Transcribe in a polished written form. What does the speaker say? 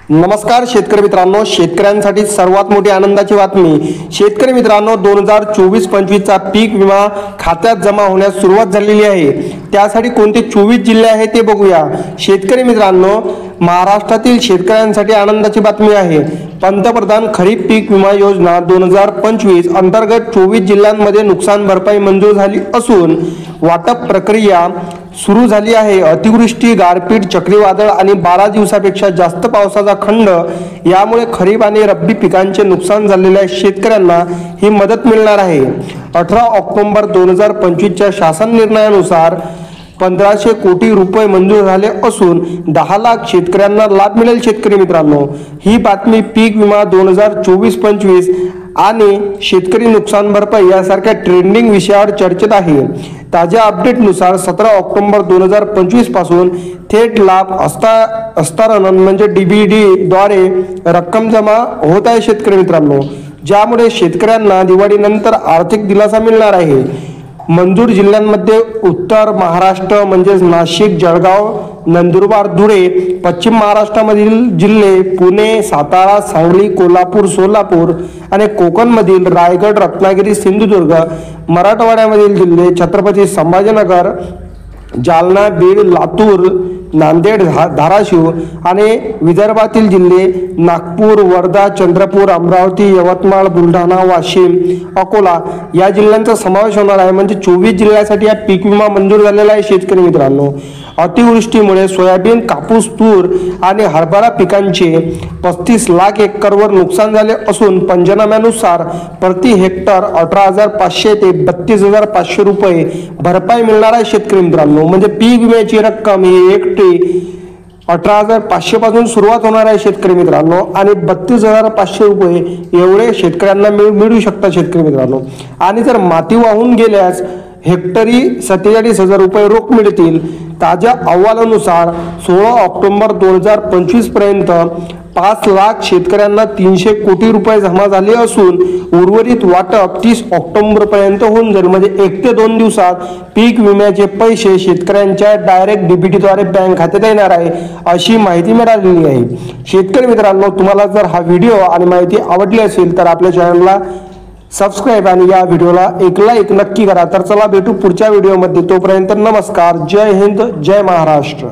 नमस्कार शेतकरी मित्रांनो, शेतकऱ्यांसाठी सर्वात मोठी आनंदाची बातमी। शेतकरी मित्रांनो, 2024-25 चा पीक विमा खात्यात जमा होण्यास सुरुवात झालेली आहे। त्यासाठी कोणते 24 जिल्हे आहेत ते बघूया। शेतकरी मित्रांनो, महाराष्ट्रातील शेतकऱ्यांसाठी आनंदाची बातमी आहे। पंतप्रधान खरीप पीक विमा योजना 2025 अंतर्गत 24 जिल्ह्यांमध्ये नुकसान भरपाई मंजूर झाली असून वाटप प्रक्रिया सुरू झाली आहे। अतिवृष्टी, गारपीट, चक्रीवादळ आणि 12 दिवसापेक्षा जास्त पावसाचा खंड यामुळे खरीप आणि रब्बी पिकांचे नुकसान झालेल्या शेतकऱ्यांना ही मदत मिळणार आहे। 18 ऑक्टोबर 2025 च्या शासन निर्णयानुसार 1500 कोटी रुपये मंजूर झाले असून 10 लाख शेतकऱ्यांना लाभ मिळेल। शेतकरी मित्रांनो, ही बातमी पीक विमा 2024-25 आणि शेतकरी नुकसान भरपाई यासारख्या ट्रेंडिंग विषयावर चर्चेत आहे। ताज्या अपडेटनुसार 17 ऑक्टोबर 2025 पासून थेट लाभ हस्तांतरण म्हणजे डीबीडी द्वारे रक्कम जमा होत आहे। शेतकरी मित्रांनो, ज्यामुळे शेतकऱ्यांना दिवाळीनंतर आर्थिक दिलासा मिळणार आहे। मंजूर जिल्ह्यांमध्ये उत्तर महाराष्ट्र म्हणजेच नाशिक, जळगाव, नंदुरबार, धुळे, पश्चिम महाराष्ट्रामधील जिल्हे पुणे, सातारा, सांगली, कोल्हापूर, सोलापूर आणि कोकणमधील रायगड, रत्नागिरी, सिंधुदुर्ग, मराठवाड्यामधील जिल्हे छत्रपती संभाजीनगर, जालना, बीड, लातूर, नांदेड, धाराशिव आणि विदर्भातील जिल्हे नागपूर, वर्धा, चंद्रपूर, अमरावती, यवतमाळ, बुलढाणा, वाशिम, अकोला या जिल्ह्यांचा समावेश होणार आहे। म्हणजे 24 जिल्ह्यासाठी हा पीक विमा मंजूर झालेला आहे। शेतकरी मित्रांनो, अतिवृष्टीमुळे सोयाबीन, कापूस, तूर आणि हरभरा पिकांचे 35 लाख एकरवर नुकसान झाले असून पंचनाम्यानुसार प्रति हेक्टर 18,500 ते 32,500 रुपये भरपाई मिळणार आहे। शेतकरी मित्रांनो, म्हणजे पीक विम्याची रक्कम ही एकटी 18,500 पासून सुरुवात होणार आहे। शेतकरी मित्रांनो, आणि 32,500 रुपये एवढे शेतकऱ्यांना मिळू शकतात। शेतकरी मित्रांनो, आणि जर माती वाहून गेल्यास हेक्टरी 47,000 रुपये रोख मिळतील। ताज्या अहवालानुसार 16 ऑक्टोबर 2025 पर्यंत 5 लाख शेतकऱ्यांना 300 कोटी रुपये जमा झाले असून उर्वरित वाटप 30 ऑक्टोबर पर्यंत होऊन जाईल। म्हणजे 1 ते 2 दिवसात पीक विम्याचे पैसे शेतकऱ्यांच्या डायरेक्ट डीबीटी द्वारे बँक खात्यात येणार आहे, अशी माहिती मिळालेली आहे। शेतकरी मित्रांनो, तुम्हाला जर हा व्हिडिओ आणि माहिती आवडली असेल तर आपल्या चॅनलला सबस्क्राइब आणि या व्हिडिओला एक लाईक नक्की करा। तर चला भेटू पुढच्या व्हिडिओमध्ये, तोपर्यंत नमस्कार, जय हिंद, जय महाराष्ट्र।